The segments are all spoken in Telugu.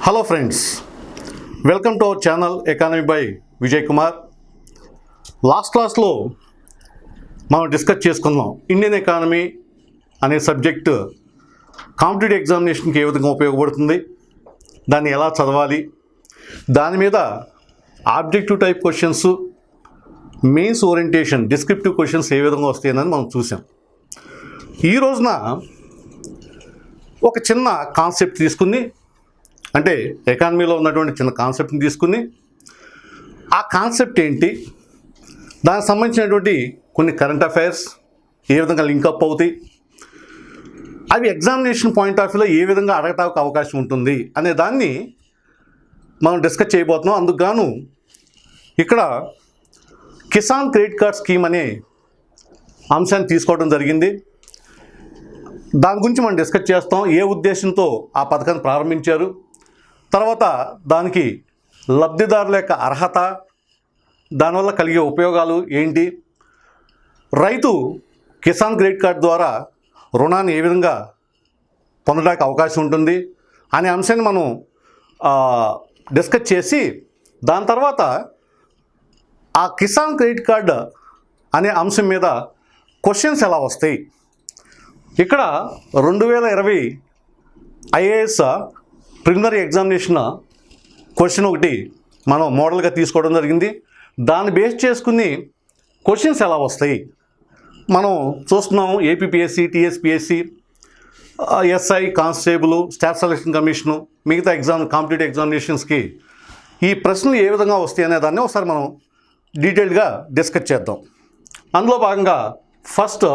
Hello friends, welcome to our channel economy by Vijay Kumar. Last క్లాస్లో మనం డిస్కస్ చేసుకున్నాం ఇండియన్ ఎకానమీ అనే సబ్జెక్టు కాంపిటేటివ్ ఎగ్జామినేషన్కి ఏ విధంగా ఉపయోగపడుతుంది, దాన్ని ఎలా చదవాలి, దాని మీద objective type questions, mains orientation, descriptive questions ఏ విధంగా వస్తాయని మనం చూసాం. ఈ రోజున ఒక చిన్న కాన్సెప్ట్ తీసుకుని, అంటే ఎకానమీలో ఉన్నటువంటి చిన్న కాన్సెప్ట్ని తీసుకుని, ఆ కాన్సెప్ట్ ఏంటి, దానికి సంబంధించినటువంటి కొన్ని కరెంట్ అఫైర్స్ ఏ విధంగా లింకప్ అవుతాయి, అవి ఎగ్జామినేషన్ పాయింట్ ఆఫ్ వ్యూలో ఏ విధంగా అడగటానికి అవకాశం ఉంటుంది అనే దాన్ని మనం డిస్కస్ చేయబోతున్నాం. అందుకు గాను ఇక్కడ కిసాన్ క్రెడిట్ కార్డ్ స్కీమ్ అనే అంశాన్ని తీసుకోవడం జరిగింది. దాని గురించి మనం డిస్కస్ చేస్తాం. ఏ ఉద్దేశంతో ఆ పథకాన్ని ప్రారంభించారు, తర్వాత దానికి లబ్ధిదారుల యొక్క అర్హత, దానివల్ల కలిగే ఉపయోగాలు ఏంటి, రైతు కిసాన్ క్రెడిట్ కార్డ్ ద్వారా రుణాన్ని ఏ విధంగా పొందడానికి అవకాశం ఉంటుంది అనే అంశాన్ని మనం డిస్కస్ చేసి, దాని తర్వాత ఆ కిసాన్ క్రెడిట్ కార్డ్ అనే అంశం మీద క్వశ్చన్స్ ఎలా వస్తాయి, ఇక్కడ 2020 ఐఏఎస్ ప్రిలిమినరీ ఎగ్జామినేషన్ క్వశ్చన్ ఒకటి మనం మోడల్గా తీసుకోవడం జరిగింది. దాన్ని బేస్ చేసుకుని క్వశ్చన్స్ ఎలా వస్తాయి మనం చూస్తున్నాం. APPSC, TSPSC, SI, constable, staff selection commission, మిగతా కాంపిటేటివ్ ఎగ్జామినేషన్స్కి ఈ ప్రశ్నలు ఏ విధంగా వస్తాయి అనే దాన్ని ఒకసారి మనం డీటెయిల్గా డిస్కస్ చేద్దాం. అందులో భాగంగా ఫస్ట్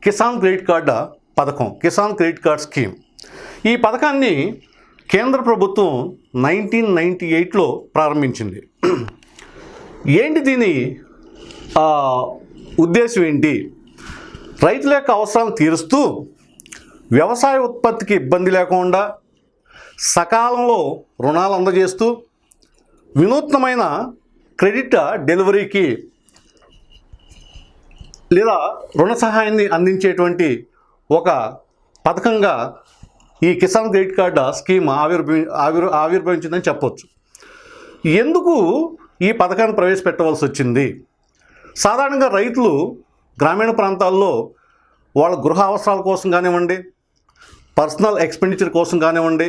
కిసాన్ క్రెడిట్ కార్డ్ పథకం, కిసాన్ క్రెడిట్ కార్డ్ స్కీమ్. ఈ పథకాన్ని కేంద్ర ప్రభుత్వం 1998లో ప్రారంభించింది. ఏంటి దీని ఉద్దేశం ఏంటి? రైతుల యొక్క అవసరాలను తీరుస్తూ వ్యవసాయ ఉత్పత్తికి ఇబ్బంది లేకుండా సకాలంలో రుణాలు అందజేస్తూ వినూత్నమైన క్రెడిట్ డెలివరీకి లేదా రుణ సహాయాన్ని అందించేటువంటి ఒక పథకంగా ఈ కిసాన్ క్రెడిట్ కార్డ్ స్కీమ్ ఆవిర్భవించిందని చెప్పవచ్చు. ఎందుకు ఈ పథకాన్ని ప్రవేశపెట్టవలసి వచ్చింది? సాధారణంగా రైతులు గ్రామీణ ప్రాంతాల్లో వాళ్ళ గృహ అవసరాల కోసం కానివ్వండి, పర్సనల్ ఎక్స్పెండిచర్ కోసం కానివ్వండి,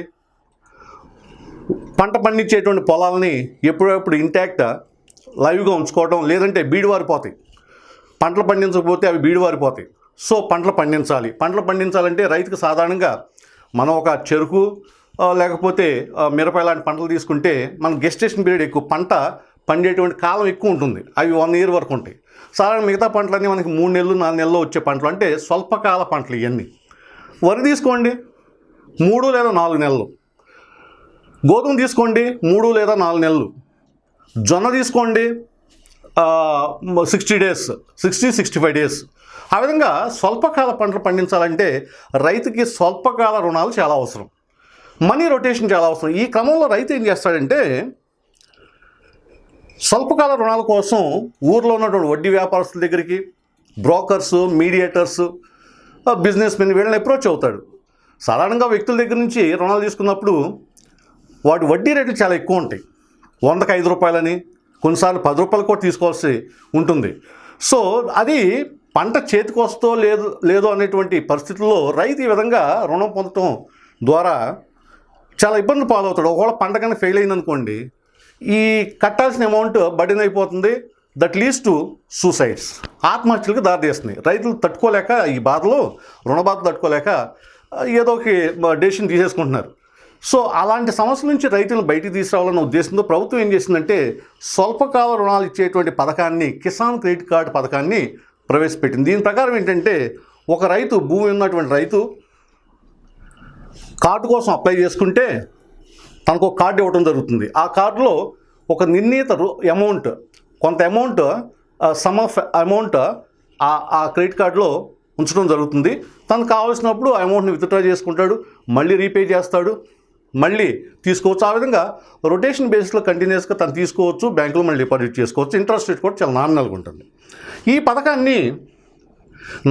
పంట పండించేటువంటి పొలాలని ఎప్పుడెప్పుడు ఇంటాక్ట్ లైవ్గా ఉంచుకోవడం, లేదంటే బీడువారిపోతాయి. పంటలు పండించకపోతే అవి బీడువారిపోతాయి. సో పంటలు పండించాలంటే రైతుకు సాధారణంగా మనం ఒక చెరుకు లేకపోతే మిరప లాంటి పంటలు తీసుకుంటే మన గెస్టేషన్ పీరియడ్ ఎక్కువ, పంట పండేటువంటి కాలం ఎక్కువ ఉంటుంది. అవి 1 year వరకు ఉంటాయి. సాధారణ మిగతా పంటలన్నీ మనకి 3 నెలలు 4 నెలల్లో వచ్చే పంటలు, అంటే స్వల్పకాల పంటలు ఇవన్నీ. వరి తీసుకోండి 3 లేదా 4 నెలలు, గోధుమ తీసుకోండి 3 లేదా 4 నెలలు, జొన్న తీసుకోండి 60 days, 65 days. ఆ విధంగా స్వల్పకాల పంటలు పండించాలంటే రైతుకి స్వల్పకాల రుణాలు చాలా అవసరం, మనీ రొటేషన్ చాలా అవసరం. ఈ క్రమంలో రైతు ఏం చేస్తాడంటే స్వల్పకాల రుణాల కోసం ఊర్లో ఉన్నటువంటి వడ్డీ వ్యాపారస్తుల దగ్గరికి, బ్రోకర్స్, మీడియేటర్స్, బిజినెస్ మెన్ వీళ్ళని అప్రోచ్ అవుతాడు. సాధారణంగా వ్యక్తుల దగ్గర నుంచి రుణాలు తీసుకున్నప్పుడు వాటి వడ్డీ రేట్లు చాలా ఎక్కువ ఉంటాయి. 100కి 5 రూపాయలని, కొన్నిసార్లు 10 రూపాయలు కూడా తీసుకోవాల్సి ఉంటుంది. సో అది పంట చేతికి వస్తో లేదో అనేటువంటి పరిస్థితుల్లో రైతు ఈ విధంగా రుణం పొందటం ద్వారా చాలా ఇబ్బంది పాలవుతాడు. ఒకవేళ పంట కన్నా ఫెయిల్ అయిందనుకోండి, ఈ కట్టాల్సిన అమౌంట్ బర్డెన్ అయిపోతుంది. దట్ లీడ్స్ టు సూసైడ్స్, ఆత్మహత్యలకు దారితీస్తుంది. రైతులు తట్టుకోలేక, ఈ బాధలు, రుణ బాధ తట్టుకోలేక ఏదో ఒక డెసిషన్ తీసేసుకుంటున్నారు. సో అలాంటి సమస్యల నుంచి రైతులను బయటికి తీసుకురావాలన్న ఉద్దేశంతో ప్రభుత్వం ఏం చేసిందంటే స్వల్పకాల రుణాలు ఇచ్చేటువంటి పథకాన్ని, కిసాన్ క్రెడిట్ కార్డ్ పథకాన్ని ప్రవేశపెట్టింది. దీని ప్రకారం ఏంటంటే ఒక రైతు, భూమి ఉన్నటువంటి రైతు కార్డు కోసం అప్లై చేసుకుంటే తనకు ఒక కార్డు ఇవ్వడం జరుగుతుంది. ఆ కార్డులో ఒక నిర్ణీత అమౌంట్, కొంత అమౌంట్, సమ్ ఆఫ్ అమౌంట్ ఆ క్రెడిట్ కార్డులో ఉంచడం జరుగుతుంది. తనకు కావాల్సినప్పుడు ఆ అమౌంట్ని విత్డ్రా చేసుకుంటాడు, మళ్ళీ రీపే చేస్తాడు, మళ్ళీ తీసుకోవచ్చు. ఆ విధంగా రొటేషన్ బేస్లో కంటిన్యూస్గా తను తీసుకోవచ్చు, బ్యాంకులో మళ్ళీ డిపాజిట్ చేసుకోవచ్చు. ఇంట్రెస్ట్ రేట్ కూడా చాలా నామినల్గా ఉంటుంది. ఈ పథకాన్ని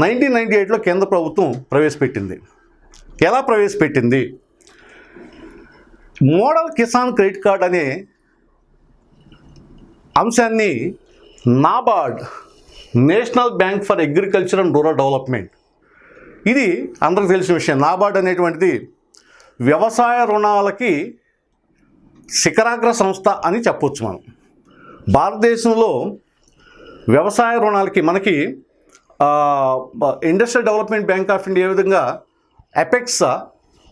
1998లో కేంద్ర ప్రభుత్వం ప్రవేశపెట్టింది. ఎలా ప్రవేశపెట్టింది? మోడల్ కిసాన్ క్రెడిట్ కార్డ్ అనే అంశాన్ని NABARD, national bank for agriculture and rural development, ఇది అందరికీ తెలిసిన విషయం. నాబార్డ్ అనేటువంటిది వ్యవసాయ రుణాలకి శిఖరాగ్ర సంస్థ అని చెప్పొచ్చు. మనం భారతదేశంలో వ్యవసాయ రుణాలకి మనకి industrial development bank of India, ఏ విధంగా apex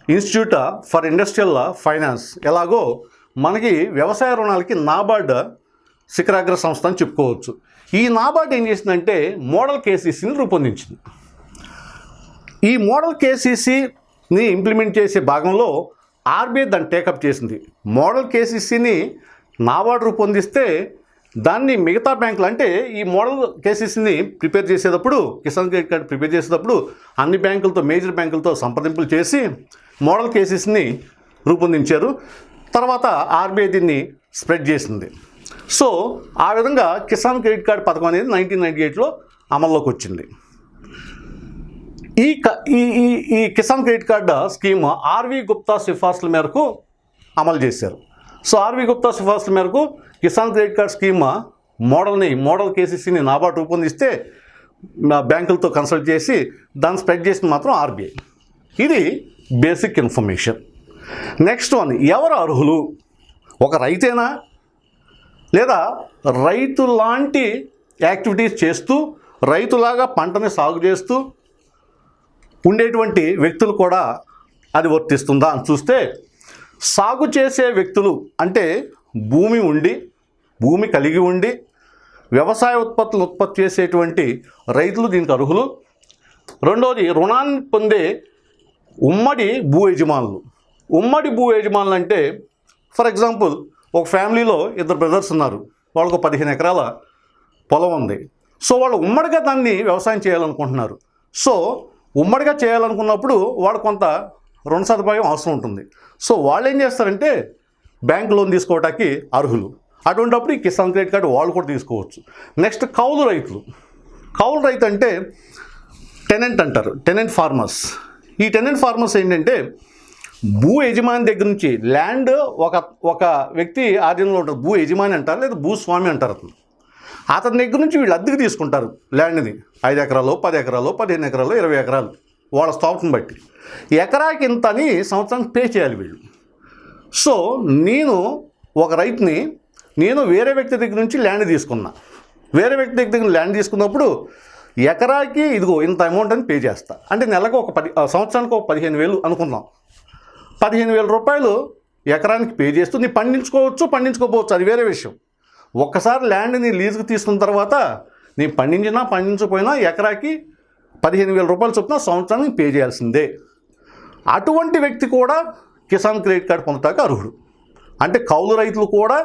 institute for industrial finance ఎలాగో మనకి వ్యవసాయ రుణాలకి నాబార్డ్ శిఖరాగ్ర సంస్థ అని చెప్పుకోవచ్చు. ఈ నాబార్డ్ ఏం చేసిందంటే మోడల్ కేసీసీని రూపొందించింది. ఈ మోడల్ కేసీసీని ఇంప్లిమెంట్ చేసే భాగంలో ఆర్బీఐ దాన్ని టేకప్ చేసింది. మోడల్ కేసీసీని నాబార్డ్ రూపొందిస్తే దాన్ని మిగతా బ్యాంకులు, అంటే ఈ మోడల్ కేసీసీని ప్రిపేర్ చేసేటప్పుడు, కిసాన్ క్రెడిట్ కార్డ్ ప్రిపేర్ చేసేటప్పుడు అన్ని బ్యాంకులతో, మేజర్ బ్యాంకులతో సంప్రదింపులు చేసి మోడల్ కేసీసీని రూపొందించారు. తర్వాత ఆర్బీఐ దీన్ని స్ప్రెడ్ చేసింది. సో ఆ విధంగా కిసాన్ క్రెడిట్ కార్డ్ పథకం అనేది 1998లో అమల్లోకి వచ్చింది. ఈ Kisan credit card scheme R V Gupta సిఫార్సుల మేరకు అమలు చేశారు. సో ఆర్వి గుప్తా సిఫార్సుల మేరకు Kisan credit card scheme model కేసీసీని నాబార్డ్ రూపొందిస్తే బ్యాంకులతో కన్సల్ట్ చేసి దాన్ని స్ప్రెడ్ చేసింది మాత్రం ఆర్బీఐ. ఇది బేసిక్ ఇన్ఫర్మేషన్. నెక్స్ట్ వన్, ఎవరు అర్హులు? ఒక రైతేనా, లేదా రైతు లాంటి యాక్టివిటీస్ చేస్తూ రైతులాగా పంటని సాగు చేస్తూ ఉండేటువంటి వ్యక్తులు కూడా అది వర్తిస్తుందా అని చూస్తే, సాగు చేసే వ్యక్తులు అంటే భూమి కలిగి ఉండి వ్యవసాయ ఉత్పత్తులు ఉత్పత్తి చేసేటువంటి రైతులు దీనికి అర్హులు. రెండోది, రుణాన్ని పొందే ఉమ్మడి భూ యజమానులు అంటే ఫర్ ఎగ్జాంపుల్ ఒక ఫ్యామిలీలో 2 బ్రదర్స్ ఉన్నారు, వాళ్ళకు 15 ఎకరాల పొలం ఉంది. సో వాళ్ళు ఉమ్మడిగా దాన్ని వ్యవసాయం చేయాలనుకుంటున్నారు. సో ఉమ్మడిగా చేయాలనుకున్నప్పుడు వాళ్ళు కొంత రుణ సదుపాయం అవసరం ఉంటుంది. సో వాళ్ళు ఏం చేస్తారంటే బ్యాంక్ లోన్ తీసుకోవడానికి అర్హులు. అటువంటిప్పుడు ఈ కిసాన్ క్రెడిట్ కార్డు వాళ్ళు కూడా తీసుకోవచ్చు. నెక్స్ట్, కౌలు రైతు అంటే టెనెంట్ అంటారు, టెనెంట్ ఫార్మర్స్. ఈ టెనెంట్ ఫార్మర్స్ ఏంటంటే భూ యజమాని దగ్గర నుంచి ల్యాండ్ ఒక వ్యక్తి ఆధీనంలో ఉంటుంది, భూ యజమాని అంటారు లేదా భూస్వామి అంటారు. అతని దగ్గర నుంచి వీళ్ళు అద్దెకు తీసుకుంటారు ల్యాండ్ని. 5 ఎకరాలు, 10 ఎకరాలు, 15 ఎకరాలు, 20 ఎకరాలు వాళ్ళ స్తోమతను బట్టి ఎకరాకి ఇంత అని సంవత్సరానికి పే చేయాలి వీళ్ళు. సో ఒక రైతుని వేరే వ్యక్తి దగ్గర నుంచి ల్యాండ్ తీసుకున్నా. వేరే వ్యక్తి దగ్గర ల్యాండ్ తీసుకున్నప్పుడు ఎకరాకి ఇదిగో ఇంత అమౌంట్ అని పే చేస్తా. అంటే నెలకు సంవత్సరానికి ఒక 15,000 అనుకుందాం. 15,000 రూపాయలు ఎకరానికి పే చేస్తూ నీ పండించుకోకపోవచ్చు, అది వేరే విషయం. ఒక్కసారి ల్యాండ్ని లీజుకు తీసుకున్న తర్వాత నీ పండించకపోయినా ఎకరాకి 15,000 రూపాయలు చొప్పున సంవత్సరానికి పే చేయాల్సిందే. అటువంటి వ్యక్తి కూడా కిసాన్ క్రెడిట్ కార్డు పొందటానికి అర్హుడు. అంటే కౌలు రైతులు కూడా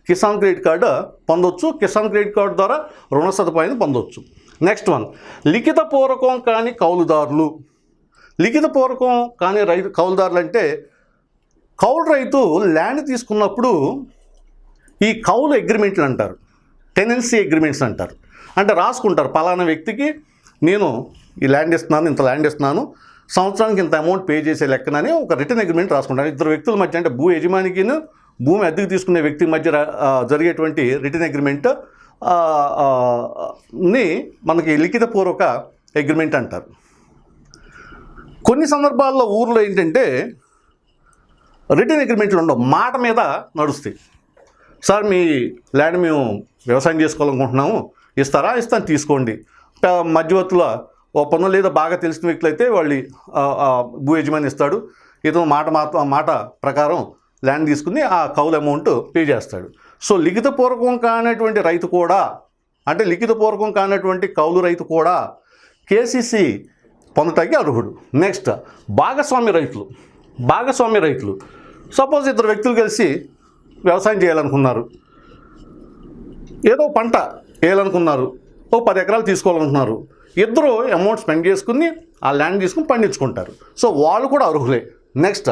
కిసాన్ క్రెడిట్ కార్డు పొందొచ్చు. కిసాన్ క్రెడిట్ కార్డు ద్వారా రుణ సదుపాయాన్ని పొందొచ్చు. నెక్స్ట్ వన్, లిఖితపూర్వకం కాని కౌలుదారులు. లిఖితపూర్వకం కాని కౌలుదారులు అంటే కౌలు రైతు ల్యాండ్ తీసుకున్నప్పుడు ఈ కౌలు అగ్రిమెంట్లు అంటారు, టెనెన్సీ అగ్రిమెంట్స్ అంటారు. అంటే రాసుకుంటారు, పలానా వ్యక్తికి నేను ఈ ల్యాండ్ ఇస్తున్నాను, ఇంత ల్యాండ్ ఇస్తున్నాను, సంవత్సరానికి ఇంత అమౌంట్ పే చేసే లెక్కనని ఒక రిటర్న్ అగ్రిమెంట్ రాసుకుంటారు. 2 వ్యక్తుల మధ్య, అంటే భూ యజమానికి భూమి అద్దెకు తీసుకునే వ్యక్తి మధ్య జరిగేటువంటి రిటర్న్ అగ్రిమెంట్ ని మనకి లిఖితపూర్వక అగ్రిమెంట్ అంటారు. కొన్ని సందర్భాల్లో ఊర్లో ఏంటంటే రిటర్న్ అగ్రిమెంట్లు ఉండవు, మాట మీద నడుస్తాయి. సార్ మీ ల్యాండ్ మేము వ్యవసాయం చేసుకోవాలనుకుంటున్నాము, ఇస్తాను తీసుకోండి. మధ్యవర్తుల ఒప్పందం లేదా బాగా తెలిసిన వ్యక్తులు అయితే వాళ్ళు భూ యజమాని ఇస్తాడు, ఇతను మాట ప్రకారం ల్యాండ్ తీసుకుని ఆ కౌలు అమౌంట్ పే చేస్తాడు. సో లిఖితపూర్వకం కానటువంటి రైతు కూడా, అంటే లిఖితపూర్వకం కానటువంటి కౌలు రైతు కూడా కేసీసీ పొందటానికి అర్హుడు. నెక్స్ట్, భాగస్వామి రైతులు. సపోజ్ 2 వ్యక్తులు కలిసి వ్యవసాయం చేయాలనుకున్నారు, ఏదో పంట వేయాలనుకున్నారు, 10 ఎకరాలు తీసుకోవాలనుకున్నారు. ఇద్దరు అమౌంట్ స్పెండ్ చేసుకుని ఆ ల్యాండ్ తీసుకుని పండించుకుంటారు. సో వాళ్ళు కూడా అర్హులే. నెక్స్ట్,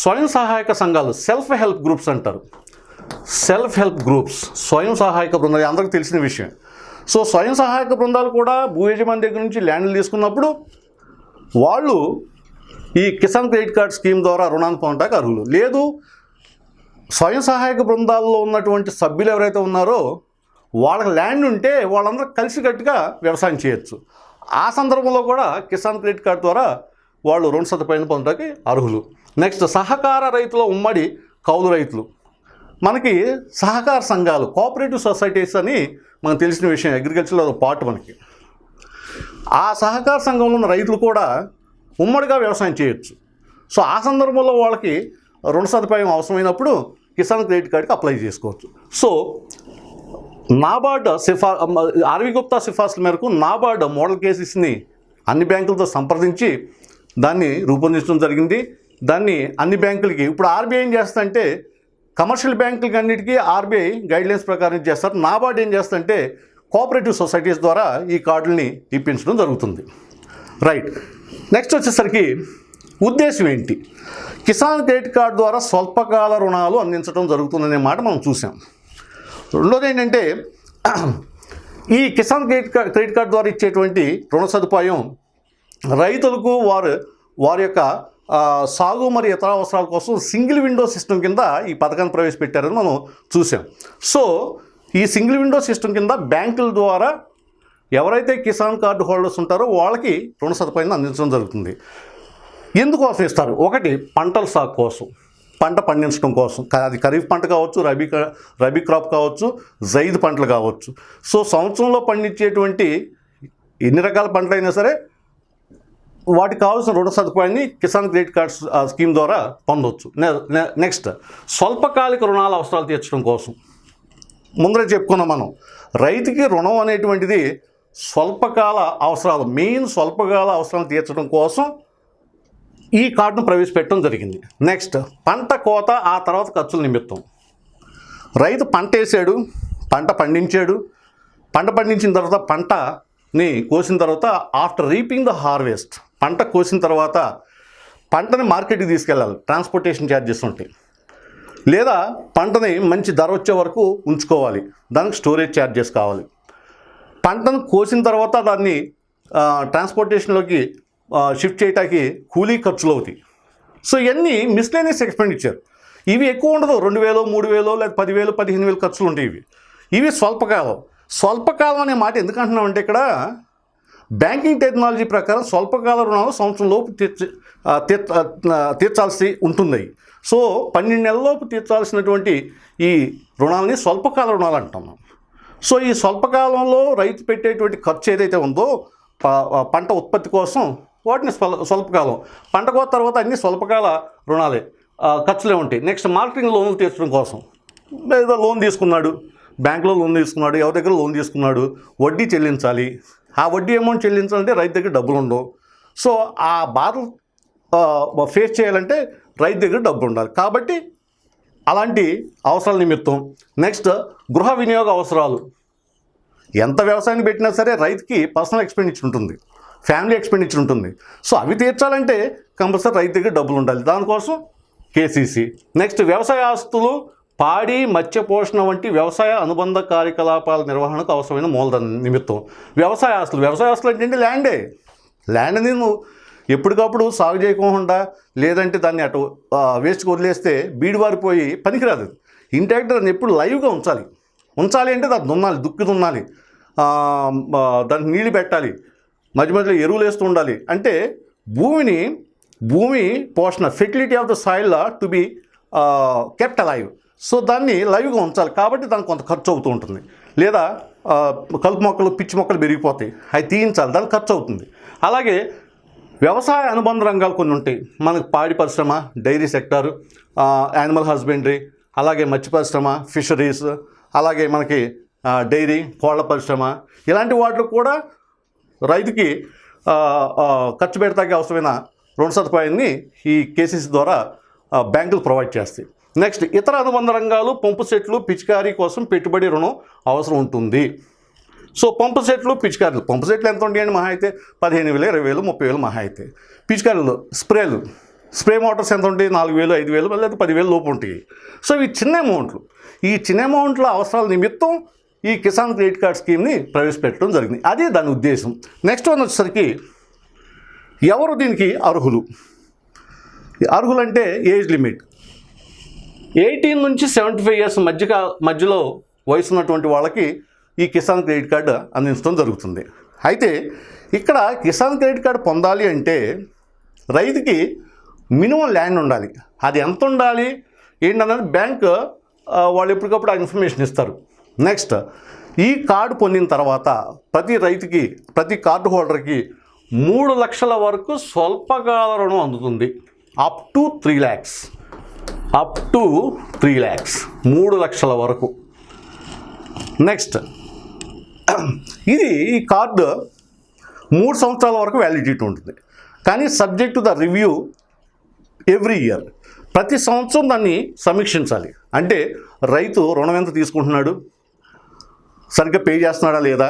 స్వయం సహాయక సంఘాలు, సెల్ఫ్ హెల్ప్ గ్రూప్స్ అంటారు. స్వయం సహాయక బృందాలు అందరికీ తెలిసిన విషయం. సో స్వయం సహాయక బృందాలు కూడా భూ యజమాని దగ్గర నుంచి ల్యాండ్లు తీసుకున్నప్పుడు వాళ్ళు ఈ కిసాన్ క్రెడిట్ కార్డ్ స్కీమ్ ద్వారా రుణాన్ని పొందడానికి అర్హులు. లేదు స్వయం సహాయక బృందాల్లో ఉన్నటువంటి సభ్యులు ఎవరైతే ఉన్నారో వాళ్ళకి ల్యాండ్ ఉంటే వాళ్ళందరూ కలిసికట్టుగా వ్యవసాయం చేయొచ్చు. ఆ సందర్భంలో కూడా కిసాన్ క్రెడిట్ కార్డు ద్వారా వాళ్ళు రుణ సదుపాయాన్ని పొందడానికి అర్హులు. నెక్స్ట్ సహకార రైతుల ఉమ్మడి కౌలు రైతులు. మనకి సహకార సంఘాలు, కోఆపరేటివ్ సొసైటీస్ అని మనకు తెలిసిన విషయం, అగ్రికల్చర్లో పార్ట్ మనకి. ఆ సహకార సంఘంలో ఉన్న రైతులు కూడా ఉమ్మడిగా వ్యవసాయం చేయొచ్చు. సో ఆ సందర్భంలో వాళ్ళకి రుణ సదుపాయం అవసరమైనప్పుడు కిసాన్ క్రెడిట్ కార్డుకి అప్లై చేసుకోవచ్చు. సో నాబార్డ్ ఆర్వి గుప్తా సిఫార్సుల మేరకు నాబార్డ్ మోడల్ కేసెస్ని అన్ని బ్యాంకులతో సంప్రదించి దాన్ని రూపొందించడం జరిగింది. దాన్ని అన్ని బ్యాంకులకి, ఇప్పుడు ఆర్బీఐ ఏం చేస్తుందంటే కమర్షియల్ బ్యాంకులకి అన్నిటికీ ఆర్బీఐ గైడ్లైన్స్ ప్రకారం చేస్తారు. నాబార్డ్ ఏం చేస్తుందంటే కోఆపరేటివ్ సొసైటీస్ ద్వారా ఈ కార్డుల్ని ఇప్పించడం జరుగుతుంది. రైట్. నెక్స్ట్ వచ్చేసరికి ఉద్దేశం ఏంటి? కిసాన్ క్రెడిట్ కార్డు ద్వారా స్వల్పకాల రుణాలు అందించడం జరుగుతుందనే మాట మనం చూసాం. రెండోది ఏంటంటే ఈ కిసాన్ క్రెడిట్ కార్డు ద్వారా ఇచ్చేటువంటి రుణ సదుపాయం రైతులకు వారి యొక్క సాగు మరియు ఇతర అవసరాల కోసం సింగిల్ విండో సిస్టమ్ కింద ఈ పథకాన్ని ప్రవేశపెట్టారని మనం చూసాం. సో ఈ సింగిల్ విండో సిస్టమ్ కింద బ్యాంకుల ద్వారా ఎవరైతే కిసాన్ కార్డు హోల్డర్స్ ఉంటారో వాళ్ళకి రుణ సదుపాయాన్ని అందించడం జరుగుతుంది. ఎందుకోసం ఇస్తారు? ఒకటి పంటల సాగు కోసం, పంట పండించడం కోసం. అది ఖరీఫ్ పంట కావచ్చు, రబీ క్రాప్ కావచ్చు, జైద్ పంటలు కావచ్చు. సో సంవత్సరంలో పండించేటువంటి ఎన్ని రకాల పంటలు అయినా సరే వాటికి కావాల్సిన రుణ సదుపాయాన్ని కిసాన్ క్రెడిట్ కార్డ్ స్కీమ్ ద్వారా పొందవచ్చు. నెక్స్ట్ స్వల్పకాలిక రుణాల అవసరాలు తీర్చడం కోసం. ముందరే చెప్పుకున్నాం మనం, రైతుకి రుణం అనేటువంటిది స్వల్పకాల అవసరాలు, మెయిన్ స్వల్పకాల అవసరాలు తీర్చడం కోసం ఈ కార్డును ప్రవేశపెట్టడం జరిగింది. నెక్స్ట్ పంట కోత, ఆ తర్వాత ఖర్చుల నిమిత్తం. రైతు పంట వేసాడు, పంట పండించాడు, పంట పండించిన తర్వాత పంటని కోసిన తర్వాత ఆఫ్టర్ రీపింగ్ ద హార్వెస్ట్, పంట కోసిన తర్వాత పంటని మార్కెట్కి తీసుకెళ్ళాలి, ట్రాన్స్పోర్టేషన్ ఛార్జెస్ ఉంటాయి. లేదా పంటని మంచి ధర వచ్చే వరకు ఉంచుకోవాలి, దానికి స్టోరేజ్ ఛార్జెస్ కావాలి. పంటను కోసిన తర్వాత దాన్ని ట్రాన్స్పోర్టేషన్లోకి షిఫ్ట్ చేయడానికి కూలీ ఖర్చులు అవుతాయి. సో ఇవన్నీ మిస్లేనియస్ ఎక్స్పెండిచర్. ఇవి ఎక్కువ ఉండదు, 2000, 3000 లేదా 10,000, 15,000 ఖర్చులు ఉంటాయి. ఇవి స్వల్పకాలం. స్వల్పకాలం అనే మాట ఎందుకు అంటున్నామంటే ఇక్కడ బ్యాంకింగ్ టెక్నాలజీ ప్రకారం స్వల్పకాల రుణాలు సంవత్సరంలోపు తీర్చాల్సి ఉంటుంది. సో 12 నెలలలోపు తీర్చాల్సినటువంటి ఈ రుణాలని స్వల్పకాల రుణాలు అంటున్నాం. సో ఈ స్వల్పకాలంలో రైతు పెట్టేటువంటి ఖర్చు ఏదైతే ఉందో పంట ఉత్పత్తి కోసం, వాటిని స్వల్పకాలం. పంట కోత తర్వాత అన్ని స్వల్పకాల రుణాలే, ఖర్చులే ఉంటాయి. నెక్స్ట్ మార్కెటింగ్ లోన్లు తీర్చడం కోసం, ఏదో లోన్ తీసుకున్నాడు, బ్యాంకులో లోన్ తీసుకున్నాడు, ఎవరి దగ్గర లోన్ తీసుకున్నాడు, వడ్డీ చెల్లించాలి. ఆ వడ్డీ అమౌంట్ చెల్లించాలంటే రైతు దగ్గర డబ్బులు ఉండవు. సో ఆ బాధలు ఫేస్ చేయాలంటే రైతు దగ్గర డబ్బులు ఉండాలి. కాబట్టి అలాంటి అవసరాల నిమిత్తం. నెక్స్ట్ గృహ వినియోగ అవసరాలు. ఎంత వ్యవసాయాన్ని పెట్టినా సరే రైతుకి పర్సనల్ ఎక్స్పెండిచర్ ఉంటుంది, ఫ్యామిలీ ఎక్స్పెండిచర్ ఉంటుంది. సో అవి తీర్చాలంటే కంపల్సరీ రైతు దగ్గర డబ్బులు ఉండాలి, దానికోసం కేసీసీ. నెక్స్ట్ వ్యవసాయ ఆస్తులు, పాడి, మత్స్య పోషణ వంటి వ్యవసాయ అనుబంధ కార్యకలాపాల నిర్వహణకు అవసరమైన మూలధన నిమిత్తం. వ్యవసాయ ఆస్తులు ఏంటంటే ల్యాండ్ని నువ్వు ఎప్పటికప్పుడు సాగు చేయకుండా, లేదంటే దాన్ని అటు వేస్ట్కి వదిలేస్తే బీడివారిపోయి పనికిరాదు. ఇంటాక్ట్ దాన్ని ఎప్పుడు లైవ్గా ఉంచాలి అంటే దాన్ని దున్నాలి, దుక్కి దున్నాలి, దానికి నీళ్ళు పెట్టాలి, మధ్య మధ్యలో ఎరువులు వేస్తూ ఉండాలి. అంటే భూమి పోషణ, fertility of the soil to be kept alive. So దాన్ని లైవ్గా ఉంచాలి. కాబట్టి దానికి కొంత ఖర్చు అవుతూ ఉంటుంది. లేదా కలుపు మొక్కలు, పిచ్చి మొక్కలు పెరిగిపోతాయి, అవి తీయించాలి, దానికి ఖర్చు అవుతుంది. అలాగే వ్యవసాయ అనుబంధ రంగాలు కొన్ని ఉంటాయి మనకు. పాడి పరిశ్రమ, డైరీ సెక్టారు, యానిమల్ హస్బెండరీ, అలాగే మత్స్య పరిశ్రమ, ఫిషరీస్, అలాగే మనకి డైరీ, కోళ్ల పరిశ్రమ, ఇలాంటి వాటికి కూడా రైతుకి ఖర్చు పెడతానికి అవసరమైన రుణ సదుపాయాన్ని ఈ కేసీసీ ద్వారా బ్యాంకులు ప్రొవైడ్ చేస్తాయి. నెక్స్ట్ ఇతర అనుబంధ రంగాలు, పంపు సెట్లు, పిచికారీ కోసం పెట్టుబడి రుణం అవసరం ఉంటుంది. సో పంపు సెట్లు, పిచికారీలు. పంపు సెట్లు ఎంత ఉంటాయండి? మహా అయితే 15,000, 20,000, 30,000 మహా అయితే. పిచికారీలు, స్ప్రే మోటార్స్ ఎంత ఉంటాయి? 4,000, 5,000 లేదా 10,000 లోపు ఉంటాయి. సో ఇవి చిన్న అమౌంట్లు. ఈ చిన్న అమౌంట్ల అవసరాల నిమిత్తం ఈ కిసాన్ క్రెడిట్ కార్డ్ స్కీమ్ని ప్రవేశపెట్టడం జరిగింది. అదే దాని ఉద్దేశం. నెక్స్ట్ వన్ వచ్చేసరికి ఎవరు దీనికి అర్హులు అంటే ఏజ్ లిమిట్. 18 నుంచి 75 ఇయర్స్ మధ్యలో వయసు ఉన్నటువంటి వాళ్ళకి ఈ కిసాన్ క్రెడిట్ కార్డు అందించడం జరుగుతుంది. అయితే ఇక్కడ కిసాన్ క్రెడిట్ కార్డు పొందాలి అంటే రైతుకి మినిమం ల్యాండ్ ఉండాలి. అది ఎంత ఉండాలి ఏంటన్నది బ్యాంక్ వాళ్ళు ఎప్పటికప్పుడు ఆ ఇన్ఫర్మేషన్ ఇస్తారు. నెక్స్ట్, ఈ కార్డు పొందిన తర్వాత ప్రతి రైతుకి, ప్రతి కార్డు హోల్డర్కి 3 లక్షల వరకు స్వల్పకాల రుణం అందుతుంది. అప్ టు 3 lakhs, 3 లక్షల వరకు. నెక్స్ట్, ఈ కార్డు 3 సంవత్సరాల వరకు వ్యాలిడిటీ ఉంటుంది. కానీ subject to the review every year, ప్రతి సంవత్సరం దాన్ని సమీక్షించాలి. అంటే రైతు రుణం ఎంత తీసుకుంటున్నాడు, సరిగ్గా పే చేస్తున్నాడా లేదా,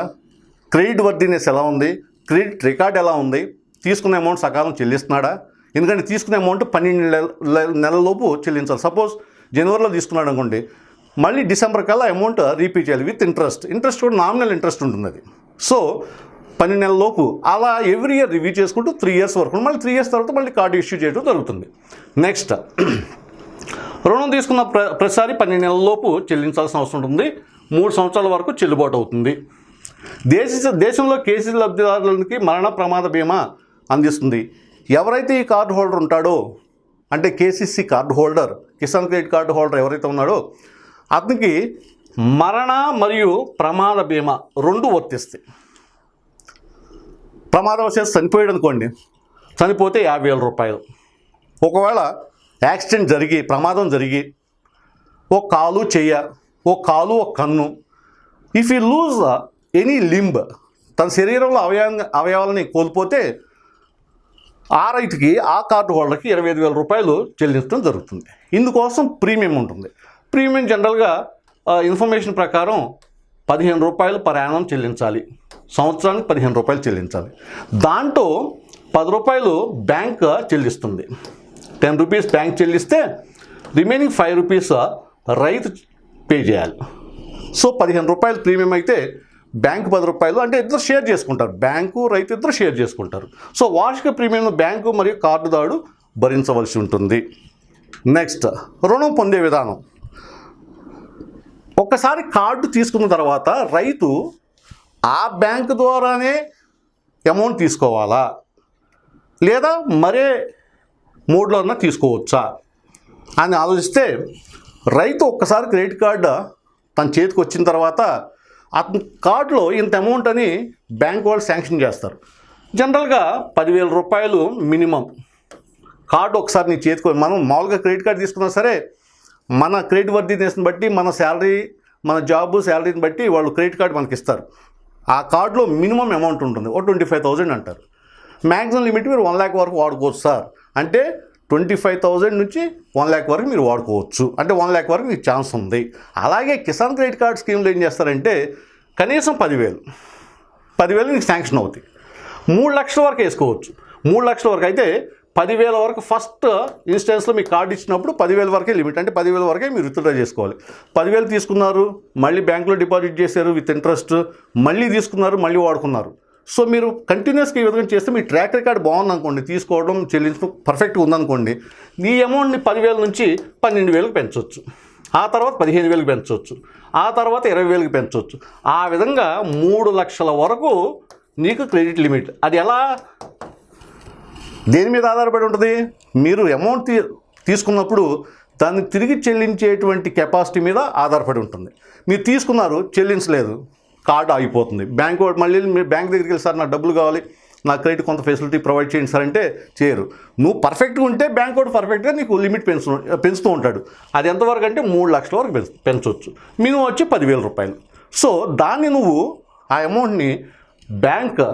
క్రెడిట్ వర్దినెస్ ఎలా ఉంది, క్రెడిట్ రికార్డ్ ఎలా ఉంది, తీసుకున్న అమౌంట్ సకాలం చెల్లిస్తున్నాడా. ఎందుకంటే తీసుకునే అమౌంట్ 12 నెలలలోపు చెల్లించాలి. సపోజ్ జనవరిలో తీసుకున్నాడు అనుకోండి, మళ్ళీ డిసెంబర్ కల్లా అమౌంట్ రీపే చేయాలి విత్ ఇంట్రెస్ట్ కూడా నామినల్ ఇంట్రెస్ట్ ఉంటుంది అది. సో 12 నెలలలోపు అలా ఎవ్రీ ఇయర్ రివ్యూ చేసుకుంటూ 3 years వరకు, మళ్ళీ 3 years తర్వాత మళ్ళీ కార్డు ఇష్యూ చేయడం జరుగుతుంది. నెక్స్ట్, రుణం తీసుకున్న ప్రతిసారి 12 నెలలలోపు చెల్లించాల్సిన అవసరం ఉంటుంది. 3 సంవత్సరాల వరకు చెల్లుబాటు అవుతుంది. దేశంలో కేసీ లబ్ధిదారులకి మరణ ప్రమాద బీమా అందిస్తుంది. ఎవరైతే ఈ కార్డు హోల్డర్ ఉంటాడో, అంటే KCC card holder, Kisan credit card holder ఎవరైతే ఉన్నాడో అతనికి మరణ మరియు ప్రమాద బీమా 2 వర్తిస్తాయి. ప్రమాదవశాత్తు చనిపోయాడు అనుకోండి, చనిపోతే 50,000 రూపాయలు. ఒకవేళ యాక్సిడెంట్ జరిగి, ప్రమాదం జరిగి ఒక కాలు చెయ్య, ఒక కాలు ఒక కన్ను, if you lose any limb, తన శరీరంలో అవయవాలని కోల్పోతే ఆ రైతుకి, ఆ కార్డు హోల్డర్కి 25,000 రూపాయలు చెల్లించడం జరుగుతుంది. ఇందుకోసం ప్రీమియం ఉంటుంది. ప్రీమియం జనరల్గా ఇన్ఫర్మేషన్ ప్రకారం 15 రూపాయలు పర్ యానం చెల్లించాలి. సంవత్సరానికి 15 రూపాయలు చెల్లించాలి. దాంట్లో 10 రూపాయలు బ్యాంక్ చెల్లిస్తుంది. 10 రూపీస్ బ్యాంక్ చెల్లిస్తే రిమైనింగ్ 5 రూపీస్ రైతు పే చేయాలి. సో 15 రూపాయలు ప్రీమియం అయితే బ్యాంకు 10 రూపాయలు, అంటే ఇద్దరు షేర్ చేసుకుంటారు. బ్యాంకు రైతు ఇద్దరు షేర్ చేసుకుంటారు. సో వార్షిక ప్రీమియం బ్యాంకు మరియు కార్డుదారుడు భరించవలసి ఉంటుంది. నెక్స్ట్, రుణం పొందే విధానం. ఒక్కసారి కార్డు తీసుకున్న తర్వాత రైతు ఆ బ్యాంకు ద్వారానే అమౌంట్ తీసుకోవాలా, లేదా మరే మోడ్లోనా తీసుకోవచ్చా అని ఆలోచిస్తే, రైతు ఒక్కసారి క్రెడిట్ కార్డు తన చేతికి వచ్చిన తర్వాత అతని కార్డులో ఇంత అమౌంట్ అని బ్యాంక్ వాళ్ళు శాంక్షన్ చేస్తారు. జనరల్గా 10,000 రూపాయలు మినిమం. కార్డు ఒకసారి నీ చేతికి, మనం మామూలుగా క్రెడిట్ కార్డు తీసుకున్నా సరే మన క్రెడిట్ వర్దినెస్ని బట్టి, మన శాలరీ, మన జాబ్ శాలరీని బట్టి వాళ్ళు క్రెడిట్ కార్డు మనకి ఇస్తారు. ఆ కార్డులో మినిమం అమౌంట్ ఉంటుంది, 25,000 అంటారు. మ్యాక్సిమం లిమిట్ మీరు 1 lakh వరకు వాడుకోవచ్చు సార్ అంటే 25,000 నుంచి 1 lakh వరకు మీరు వాడుకోవచ్చు. అంటే 1 lakh వరకు మీకు ఛాన్స్ ఉంది. అలాగే కిసాన్ క్రెడిట్ కార్డ్ స్కీమ్లో ఏం చేస్తారంటే కనీసం 10,000 మీకు శాంక్షన్ అవుతాయి. 3 లక్షల వరకు వేసుకోవచ్చు. 3 లక్షల వరకు అయితే 10,000 వరకు ఫస్ట్ ఇన్స్టెన్స్లో మీకు కార్డు ఇచ్చినప్పుడు 10,000 వరకే లిమిట్. అంటే 10,000 వరకే మీరు విత్డ్రా చేసుకోవాలి. 10,000 తీసుకున్నారు, మళ్ళీ బ్యాంకులో డిపాజిట్ చేశారు విత్ ఇంట్రెస్ట్, మళ్ళీ తీసుకున్నారు, మళ్ళీ వాడుకున్నారు. సో మీరు కంటిన్యూస్గా ఈ విధంగా చేస్తే మీ ట్రాక్ రికార్డ్ బాగుందనుకోండి, తీసుకోవడం చెల్లించడం పర్ఫెక్ట్గా ఉందనుకోండి, ఈ అమౌంట్ని 10,000 నుంచి 12,000కి పెంచవచ్చు. ఆ తర్వాత 15,000కి పెంచవచ్చు. ఆ తర్వాత 20,000కి పెంచవచ్చు. ఆ విధంగా 3 లక్షల వరకు నీకు క్రెడిట్ లిమిట్. అది ఎలా, దేని మీద ఆధారపడి ఉంటుంది? మీరు అమౌంట్ తీసుకున్నప్పుడు దాన్ని తిరిగి చెల్లించేటువంటి కెపాసిటీ మీద ఆధారపడి ఉంటుంది. మీరు తీసుకున్నారు, చెల్లించలేదు, కార్డు ఆగిపోతుంది. బ్యాంక్ మళ్ళీ మీరు బ్యాంక్ దగ్గరికి వెళ్ళి సార్ నాకు డబ్బులు కావాలి, నా క్రెడిట్ కొంత ఫెసిలిటీ ప్రొవైడ్ చేయండి సార్ అంటే చేయరు. నువ్వు పర్ఫెక్ట్గా ఉంటే బ్యాంక్ కూడా పర్ఫెక్ట్గా నీకు లిమిట్ పెంచుతూ ఉంటాడు. అది ఎంతవరకు అంటే 3 లక్షల వరకు పెంచవచ్చు. మినిమం వచ్చి 10,000 రూపాయలు. సో దాన్ని నువ్వు ఆ అమౌంట్ని బ్యాంక్,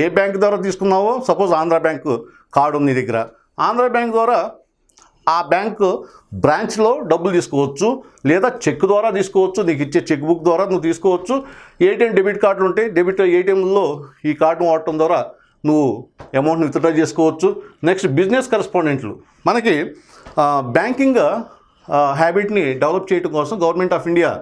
ఏ బ్యాంక్ ద్వారా తీసుకున్నావో, సపోజ్ ఆంధ్ర బ్యాంకు కార్డు ఉంది నీ దగ్గర, ఆంధ్ర బ్యాంక్ ద్వారా ఆ బ్యాంకు బ్రాంచ్లో డబ్బులు తీసుకోవచ్చు, లేదా చెక్ ద్వారా తీసుకోవచ్చు. నీకు ఇచ్చే చెక్ బుక్ ద్వారా నువ్వు తీసుకోవచ్చు. ఏటీఎం డెబిట్ కార్డులు ఉంటాయి, ఏటీఎంలో ఈ కార్డును వాడటం ద్వారా నువ్వు అమౌంట్ని విత్డ్రా చేసుకోవచ్చు. నెక్స్ట్, బిజినెస్ కరెస్పాండెంట్లు. మనకి బ్యాంకింగ్ హ్యాబిట్ని డెవలప్ చేయడం కోసం government of India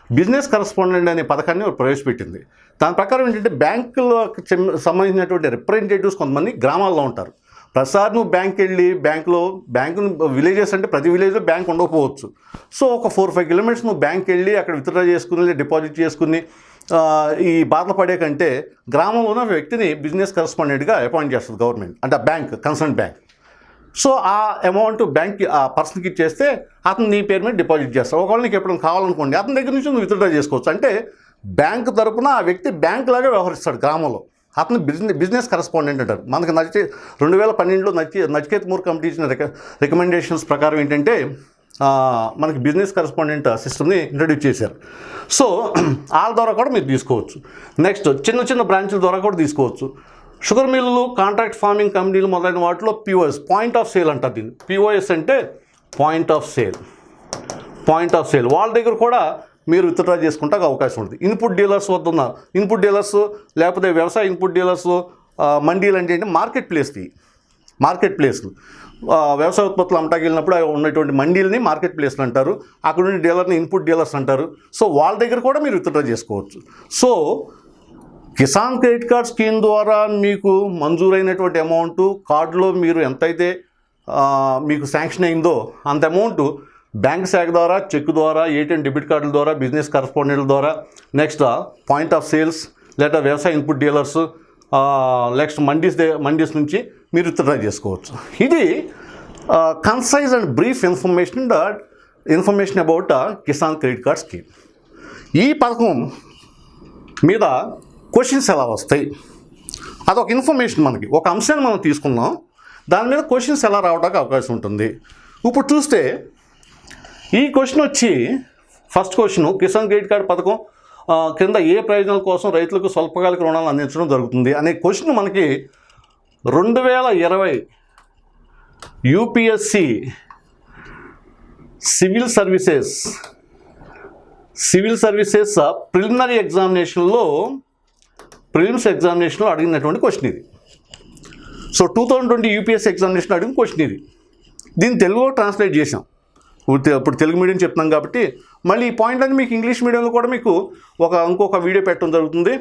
business correspondent అనే పథకాన్ని ప్రవేశపెట్టింది. దాని ప్రకారం ఏంటంటే బ్యాంకులకు సంబంధించినటువంటి రిప్రజెంటేటివ్స్ కొంతమంది గ్రామాల్లో ఉంటారు. ప్రతిసారి నువ్వు బ్యాంక్కి వెళ్ళి బ్యాంకు విలేజెస్ అంటే ప్రతి విలేజ్లో బ్యాంక్ ఉండకపోవచ్చు. సో ఒక 4-5 కిలోమీటర్స్ నువ్వు బ్యాంక్కి వెళ్ళి అక్కడ విత్డ్రా చేసుకుని డిపాజిట్ చేసుకుని ఈ బాధలు పడే కంటే గ్రామంలో ఉన్న వ్యక్తిని బిజినెస్ కరెస్పాండెంట్గా అపాయింట్ చేస్తుంది గవర్నమెంట్, అంటే ఆ బ్యాంక్, కన్సర్న్ బ్యాంక్. సో ఆ అమౌంట్ బ్యాంక్కి ఆ పర్సన్కి ఇచ్చేస్తే అతను నీ పేరు మీద డిపాజిట్ చేస్తాడు. ఒకవేళ నీకు ఎప్పుడైనా కావాలనుకోండి అతని దగ్గర నుంచి నువ్వు విత్డ్రా చేసుకోవచ్చు. అంటే బ్యాంక్ తరపున ఆ వ్యక్తి బ్యాంక్ లాగా వ్యవహరిస్తాడు గ్రామంలో. అతను బిజినెస్ కరెస్పాండెంట్ అంటారు. మనకు 2012లో నచికేత్ మూర్ కమిటీ ఇచ్చిన రికమెండేషన్స్ ప్రకారం ఏంటంటే మనకి బిజినెస్ కరెస్పాండెంట్ సిస్టమ్ని ఇంట్రడ్యూస్ చేశారు. సో వాళ్ళ ద్వారా కూడా మీరు తీసుకోవచ్చు. నెక్స్ట్ చిన్న బ్రాంచ్ల ద్వారా కూడా తీసుకోవచ్చు. షుగర్ మిల్లులు, కాంట్రాక్ట్ ఫార్మింగ్ కంపెనీలు మొదలైన వాటిలో POS, పాయింట్ ఆఫ్ సేల్ అంటారు దీన్ని. POS అంటే పాయింట్ ఆఫ్ సేల్. వాళ్ళ దగ్గర కూడా మీరు విత్డ్రా చేసుకుంటే అవకాశం ఉంటుంది. ఇన్పుట్ డీలర్స్ వద్ద ఉన్న ఇన్పుట్ డీలర్స్, లేకపోతే వ్యవసాయ ఇన్పుట్ డీలర్స్, మండీలు అంటే మార్కెట్ ప్లేస్లు. వ్యవసాయ ఉత్పత్తులు అమ్మటానికి వెళ్ళినప్పుడు ఉన్నటువంటి మండీలని మార్కెట్ ప్లేస్లు అంటారు. అక్కడ ఉండే డీలర్ని ఇన్పుట్ డీలర్స్ అంటారు. సో వాళ్ళ దగ్గర కూడా మీరు విత్డ్రా చేసుకోవచ్చు. So Kisan credit card scheme ద్వారా మీకు మంజూరైనటువంటి అమౌంట్ కార్డులో మీరు ఎంతైతే మీకు శాంక్షన్ అయిందో అంత అమౌంట్ బ్యాంక్ శాఖ ద్వారా, చెక్ ద్వారా, ATM డెబిట్ కార్డుల ద్వారా, బిజినెస్ కరెస్పాండెంట్ల ద్వారా, నెక్స్ట్ పాయింట్ ఆఫ్ సేల్స్ లేదా వ్యవసాయ ఇన్పుట్ డీలర్స్, నెక్స్ట్ మండీస్ నుంచి మీరు విత్డ్రా చేసుకోవచ్చు. ఇది concise and brief information about Kisan credit card scheme. ఈ పథకం మీద క్వశ్చన్స్ ఎలా వస్తాయి అదొక ఇన్ఫర్మేషన్. మనకి ఒక అంశాన్ని మనం తీసుకున్నాం, దాని మీద క్వశ్చన్స్ ఎలా రావడానికి అవకాశం ఉంటుంది. ఇప్పుడు చూస్తే ఈ క్వశ్చన్ వచ్చి first question, Kisan credit card పథకం కింద ఏ ప్రయోజనాల కోసం రైతులకు స్వల్పకాలిక రుణాలు అందించడం జరుగుతుంది అనే క్వశ్చన్ మనకి 2020 UPSC civil services preliminary prelims ఎగ్జామినేషన్లో అడిగినటువంటి క్వశ్చన్ ఇది. సో 2020 UPSC ఎగ్జామినేషన్ అడిగిన క్వశ్చన్ ఇది. దీన్ని తెలుగులో ట్రాన్స్లేట్ చేసాం. ఇప్పుడు తెలుగు మీడియం చెప్తున్నాం కాబట్టి మళ్ళీ ఈ పాయింట్ అని మీకు ఇంగ్లీష్ మీడియంలో కూడా మీకు ఇంకొక వీడియో పెట్టడం జరుగుతుంది.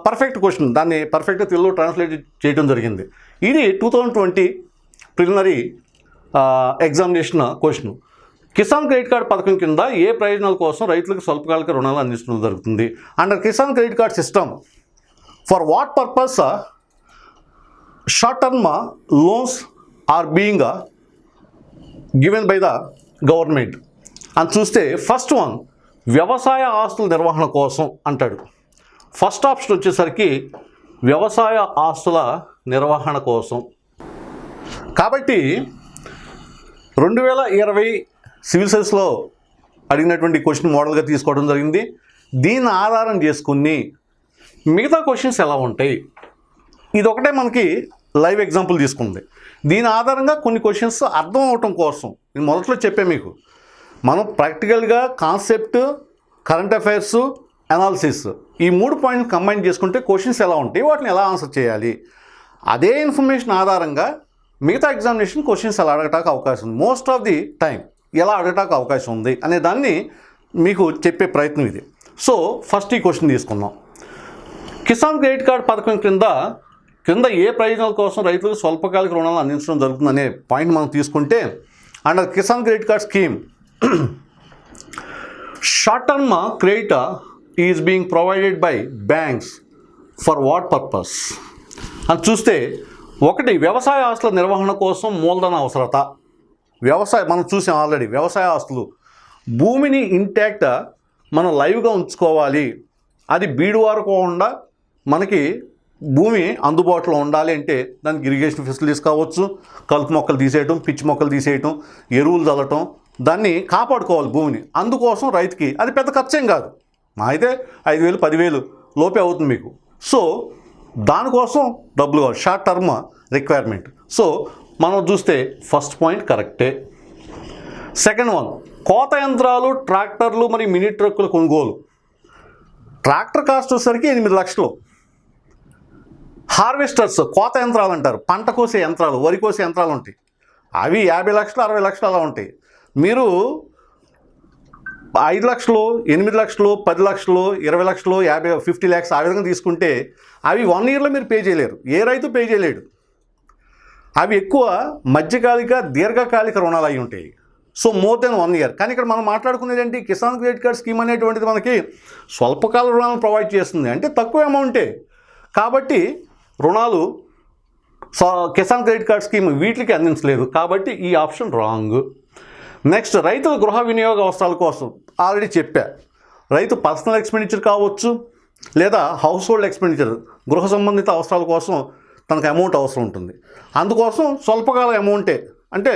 పర్ఫెక్ట్ క్వశ్చన్, దాన్ని పర్ఫెక్ట్గా తెలుగులో ట్రాన్స్లేట్ చేయడం జరిగింది. ఇది 2020 preliminary examination question. Kisan credit card పథకం కింద ఏ ప్రయోజనాల కోసం రైతులకు స్వల్పకాలిక రుణాలు అందించడం జరుగుతుంది? Under Kisan credit card system, for what purpose short term loans are being given by the government అని చూస్తే ఫస్ట్ వన్ వ్యవసాయ ఆస్తుల నిర్వహణ కోసం అంటాడు. ఫస్ట్ ఆప్షన్ వచ్చేసరికి వ్యవసాయ ఆస్తుల నిర్వహణ కోసం. కాబట్టి 2020 సివిల్ సర్వీస్లో అడిగినటువంటి క్వశ్చన్ మోడల్గా తీసుకోవడం జరిగింది. దీన్ని ఆధారం చేసుకుని మిగతా క్వశ్చన్స్ ఎలా ఉంటాయి, ఇది ఒకటే మనకి లైవ్ ఎగ్జాంపుల్ తీసుకుంది. దీని ఆధారంగా కొన్ని క్వశ్చన్స్ అర్థం అవటం కోసం నేను మొదట్లో చెప్పే మీకు మనం ప్రాక్టికల్గా కాన్సెప్ట్, కరెంట్ అఫైర్స్, అనాలిసిస్ ఈ 3 పాయింట్లు కంబైన్ చేసుకుంటే క్వశ్చన్స్ ఎలా ఉంటాయి, వాటిని ఎలా ఆన్సర్ చేయాలి, అదే ఇన్ఫర్మేషన్ ఆధారంగా మిగతా ఎగ్జామినేషన్ క్వశ్చన్స్ ఎలా అడగటానికి అవకాశం ఉంది, మోస్ట్ ఆఫ్ ది టైం ఎలా అడగటానికి అవకాశం ఉంది అనే దాన్ని మీకు చెప్పే ప్రయత్నం ఇది. సో ఫస్ట్ ఈ క్వశ్చన్ తీసుకుందాం. కిసాన్ క్రెడిట్ కార్డ్ పథకం కింద ఏ ప్రయోజనాల కోసం రైతులకు స్వల్పకాలిక రుణాలు అందించడం జరుగుతుందనే పాయింట్ మనం తీసుకుంటే under Kisan credit card scheme short term credit is being provided by banks for what purpose అని చూస్తే, ఒకటి వ్యవసాయ ఆస్తుల నిర్వహణ కోసం మూలధన అవసరత. మనం చూసాం ఆల్రెడీ, వ్యవసాయ ఆస్తులు భూమిని ఇంటాక్ట్ మనం లైవ్గా ఉంచుకోవాలి, అది బీడువారకుండా మనకి భూమి అందుబాటులో ఉండాలి అంటే దానికి ఇరిగేషన్ ఫెసిలిటీస్ కావచ్చు, కలుపు మొక్కలు తీసేయటం, పిచ్చి మొక్కలు తీసేయటం, ఎరువులు చల్లటం, దాన్ని కాపాడుకోవాలి భూమిని. అందుకోసం రైతుకి అది పెద్ద ఖర్చేం కాదు, మా అయితే 5,000 10,000 లోపే అవుతుంది మీకు. సో దానికోసం డబ్బులు కావాలి, షార్ట్ టర్మ్ రిక్వైర్మెంట్. సో మనం చూస్తే ఫస్ట్ పాయింట్ కరెక్టే. సెకండ్ వన్, కోత యంత్రాలు, ట్రాక్టర్లు మరియు మినీ ట్రక్కుల కొనుగోలు. ట్రాక్టర్ కాస్ట్ వచ్చేసరికి 8 లక్షలు. హార్వెస్టర్స్, కోత యంత్రాలు అంటారు, పంట కోసే యంత్రాలు, వరి కోసే యంత్రాలు ఉంటాయి, అవి 50 లక్షలు 60 లక్షలు అలా ఉంటాయి. మీరు 5 లక్షలు 8 లక్షలు 10 లక్షలు 20 లక్షలు 50 lakhs ఆ విధంగా తీసుకుంటే అవి 1 yearలో మీరు పే చేయలేరు, ఏ రైతు పే చేయలేడు. అవి ఎక్కువ మధ్యకాలిక దీర్ఘకాలిక రుణాలు అయి ఉంటాయి. So more than 1 year. కానీ ఇక్కడ మనం మాట్లాడుకునేది ఏంటి, కిసాన్ క్రెడిట్ కార్డ్ స్కీమ్ అనేటువంటిది మనకి స్వల్పకాల రుణాలను ప్రొవైడ్ చేస్తుంది, అంటే తక్కువ అమౌంటే. కాబట్టి రుణాలు కిసాన్ క్రెడిట్ కార్డ్ స్కీమ్ వీటికి అందించలేదు, కాబట్టి ఈ ఆప్షన్ రాంగ్. నెక్స్ట్, రైతుల గృహ వినియోగ అవసరాల కోసం ఆల్రెడీ చెప్పా. రైతు పర్సనల్ ఎక్స్పెండిచర్ కావచ్చు, లేదా హౌస్ హోల్డ్ ఎక్స్పెండిచర్, గృహ సంబంధిత అవసరాల కోసం తనకు అమౌంట్ అవసరం ఉంటుంది. అందుకోసం స్వల్పకాల అమౌంటే, అంటే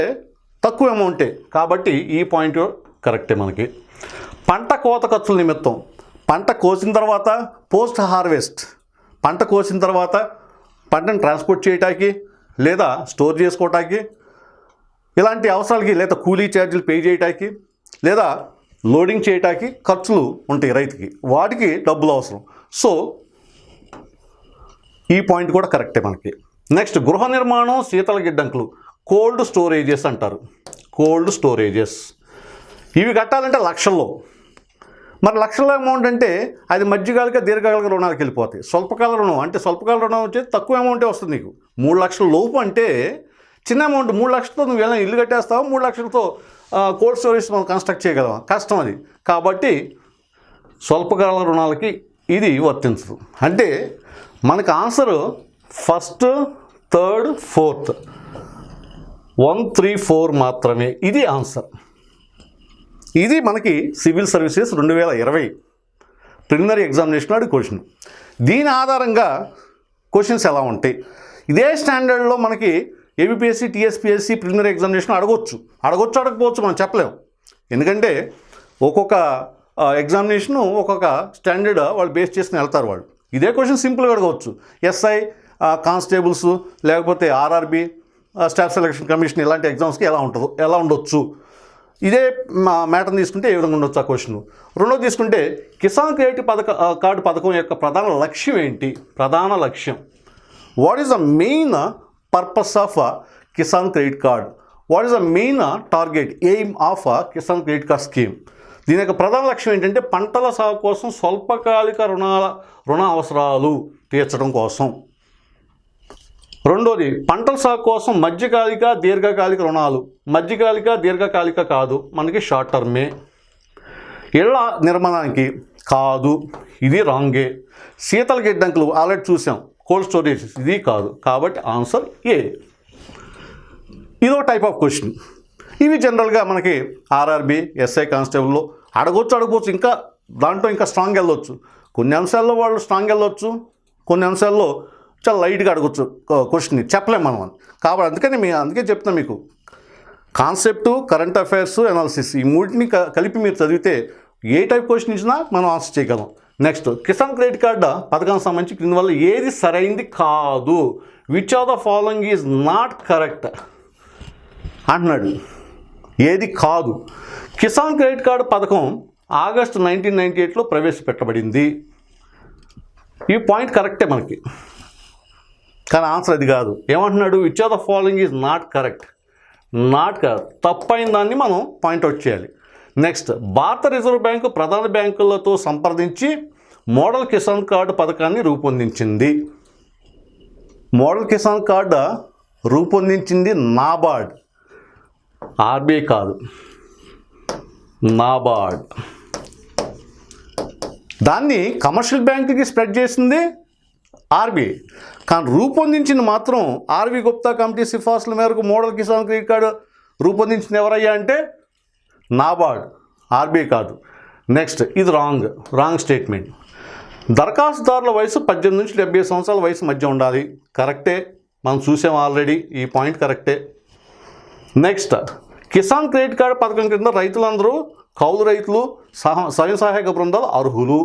తక్కువ అమౌంటే, కాబట్టి ఈ పాయింట్ కరెక్టే మనకి. పంట కోత ఖర్చుల నిమిత్తం, పంట కోసిన తర్వాత పోస్ట్ హార్వెస్ట్, పంట కోసిన తర్వాత పంటను ట్రాన్స్పోర్ట్ చేయటానికి లేదా స్టోర్ చేసుకోవటానికి, ఇలాంటి అవసరాలకి, లేదా కూలీ ఛార్జీలు పే చేయటానికి, లేదా లోడింగ్ చేయటానికి ఖర్చులు ఉంటాయి రైతుకి, వాటికి డబ్బులు అవసరం. సో ఈ పాయింట్ కూడా కరెక్టే మనకి. నెక్స్ట్, గృహ నిర్మాణం, శీతల గిడ్డంకులు, కోల్డ్ స్టోరేజెస్ అంటారు. కోల్డ్ స్టోరేజెస్ ఇవి కట్టాలంటే లక్షల్లో. మరి లక్షల అమౌంట్ అంటే అది మధ్యకాలిక దీర్ఘకాలిక రుణాలకు వెళ్ళిపోతాయి. స్వల్పకాల రుణం అంటే స్వల్పకాల రుణం వచ్చేది తక్కువ అమౌంటే వస్తుంది నీకు. 3 లక్షల లోపు అంటే చిన్న అమౌంట్. 3 లక్షలతో నువ్వు ఏమైనా ఇల్లు కట్టేస్తావు, 3 లక్షలతో కోల్డ్ స్టోరేజ్ మనం కన్స్ట్రక్ట్ చేయగలవా? కష్టం అది. కాబట్టి స్వల్పకాల రుణాలకి ఇది వర్తించదు. అంటే మనకు ఆన్సరు ఫస్ట్, థర్డ్, ఫోర్త్, 1, 3, 4 మాత్రమే. ఇది ఆన్సర్. ఇది మనకి సివిల్ సర్వీసెస్ 2020 ప్రిలిమినరీ ఎగ్జామినేషన్ అడిగి క్వశ్చన్. దీని ఆధారంగా క్వశ్చన్స్ ఎలా ఉంటాయి, ఇదే స్టాండర్డ్లో మనకి ఏబిపిఎస్సి, టీఎస్పిఎస్సి ప్రిలిమినరీ ఎగ్జామినేషన్ అడగకపోవచ్చు, మనం చెప్పలేము. ఎందుకంటే ఒక్కొక్క ఎగ్జామినేషను ఒక్కొక్క స్టాండర్డ్ వాళ్ళు బేస్ చేసుకుని వెళ్తారు వాళ్ళు. ఇదే క్వశ్చన్ సింపుల్గా అడగవచ్చు. ఎస్ఐ, కానిస్టేబుల్స్, లేకపోతే ఆర్ఆర్బి, స్టాఫ్ సెలక్షన్ కమిషన్, ఇలాంటి ఎగ్జామ్స్కి ఎలా ఉండొచ్చు, ఇదే మ్యాటర్ని తీసుకుంటే ఏ విధంగా ఉండొచ్చు ఆ క్వశ్చన్. రెండోది తీసుకుంటే కిసాన్ క్రెడిట్ కార్డు పథకం యొక్క ప్రధాన లక్ష్యం ఏంటి? ప్రధాన లక్ష్యం, what is the main purpose of Kisan credit card, what is the main target, aim of Kisan credit card scheme. దీని యొక్క ప్రధాన లక్ష్యం ఏంటంటే పంటల సాగు కోసం స్వల్పకాలిక రుణ అవసరాలు తీర్చడం కోసం. రెండోది, పంటల సాగు కోసం మధ్యకాలిక దీర్ఘకాలిక రుణాలు. మధ్యకాలిక దీర్ఘకాలిక కాదు, మనకి షార్ట్ టర్మే. ఇళ్ల నిర్మాణానికి కాదు, ఇది రాంగే. శీతల గిడ్డంకులు ఆల్రెడీ చూసాం, కోల్డ్ స్టోరేజ్, ఇది కాదు. కాబట్టి ఆన్సర్ ఏ. ఇదో టైప్ ఆఫ్ క్వశ్చన్. ఇవి జనరల్గా మనకి ఆర్ఆర్బి, ఎస్ఐ, కానిస్టేబుల్లో అడగవచ్చు. ఇంకా దాంట్లో ఇంకా స్ట్రాంగ్ వెళ్ళొచ్చు. కొన్ని అంశాల్లో వాళ్ళు స్ట్రాంగ్ వెళ్ళొచ్చు, కొన్ని అంశాల్లో చాలా లైట్గా అడగచ్చు క్వశ్చన్ని, చెప్పలేము మనం. కాబట్టి అందుకే చెప్తున్నా మీకు, కాన్సెప్టు, కరెంట్ అఫైర్స్, అనాలిసిస్, ఈ మూడింటిని కలిపి మీరు చదివితే ఏ టైప్ క్వశ్చన్ ఇచ్చినా మనం ఆన్సర్ చేయగలం. నెక్స్ట్, కిసాన్ క్రెడిట్ కార్డు పథకానికి సంబంధించి క్రింది వల్ల ఏది సరైంది కాదు, which of the following is not correct అంటున్నాడు. ఏది కాదు. కిసాన్ క్రెడిట్ కార్డు పథకం ఆగస్టు 1998లో ప్రవేశపెట్టబడింది. ఈ పాయింట్ కరెక్టే మనకి, కానీ ఆన్సర్ అది కాదు. ఏమంటున్నాడు, which of the following is not correct. తప్పైన దాన్ని మనం పాయింట్అవుట్ చేయాలి. నెక్స్ట్, భారత రిజర్వ్ బ్యాంకు ప్రధాన బ్యాంకులతో సంప్రదించి మోడల్ కిసాన్ కార్డు పథకాన్ని రూపొందించింది. మోడల్ కిసాన్ కార్డు రూపొందించింది నాబార్డ్, ఆర్బీఐ కాదు, నాబార్డ్. దాన్ని కమర్షియల్ బ్యాంకుకి స్ప్రెడ్ చేసింది ఆర్బీఐ, కానీ రూపొందించింది మాత్రం ఆర్వి గుప్తా కమిటీ సిఫార్సుల మేరకు మోడల్ కిసాన్ క్రెడిట్ కార్డు రూపొందించింది ఎవరయ్యా అంటే నాబార్డ్, ఆర్బీఐ కాదు. నెక్స్ట్, ఇది రాంగ్ స్టేట్మెంట్. దరఖాస్తుదారుల వయసు 18 నుంచి 70 సంవత్సరాల వయసు మధ్య ఉండాలి. కరెక్టే, మనం చూసాం ఆల్రెడీ, ఈ పాయింట్ కరెక్టే. నెక్స్ట్, కిసాన్ క్రెడిట్ కార్డు పథకం కింద రైతులందరూ, కౌలు రైతులు, స్వయం సహాయక బృందాలు అర్హులు.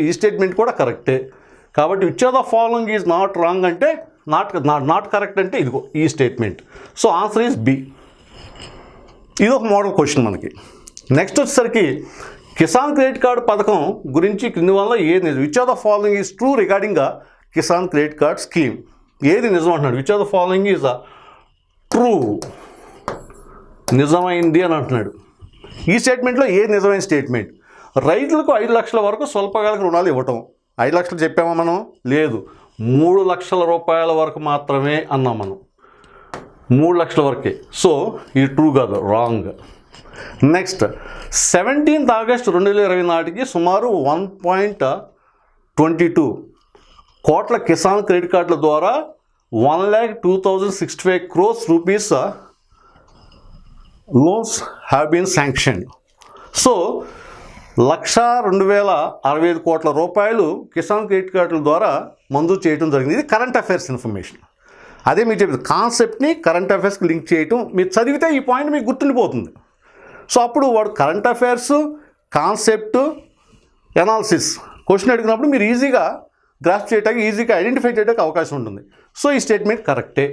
ఈ స్టేట్మెంట్ కూడా కరెక్టే. కాబట్టి which of the following is not wrong అంటే నాట్ కరెక్ట్ అంటే ఇదిగో ఈ statement. So answer is B. ఇది ఒక మోడల్ క్వశ్చన్ మనకి. నెక్స్ట్ వచ్చేసరికి కిసాన్ క్రెడిట్ కార్డు పథకం గురించి క్రింది వల్ల ఏది నిజం, which of the following is true regarding Kisan credit card scheme. ఏది నిజం అంటున్నాడు, which of the following is true, నిజమైంది అని అంటున్నాడు. ఈ స్టేట్మెంట్లో ఏది నిజమైన స్టేట్మెంట్? రైతులకు 5 లక్షల వరకు స్వల్పకాలిక రుణాలు ఇవ్వటం. 5 లక్షలు చెప్పామా మనం? లేదు, 3 లక్షల రూపాయల వరకు మాత్రమే అన్నాం మనం. 3 లక్షల వరకే. సో ఇది ట్రూ కాదు, రాంగ్. నెక్స్ట్ 17 ఆగస్టు 2020 నాటికి సుమారు 1.22 కోట్ల కిసాన్ క్రెడిట్ కార్డుల ద్వారా 1,02,065 crores rupees loans have been sanction. So 1,02,065 కోట్ల రూపాయలు కిసాన్ క్రెడిట్ కార్డుల ద్వారా మంజూరు చేయడం జరిగింది. ఇది కరెంట్ అఫైర్స్ ఇన్ఫర్మేషన్. అదే మీరు చెప్పింది కాన్సెప్ట్ని కరెంట్ అఫైర్స్కి లింక్ చేయటం. మీరు చదివితే ఈ పాయింట్ మీకు గుర్తుండిపోతుంది. సో అప్పుడు వాడు current affairs, concept, analysis question అడిగినప్పుడు మీరు ఈజీగా గ్రాస్ప్ చేయడానికి, ఈజీగా ఐడెంటిఫై చేయడానికి అవకాశం ఉంటుంది. సో ఈ స్టేట్మెంట్ కరెక్టే.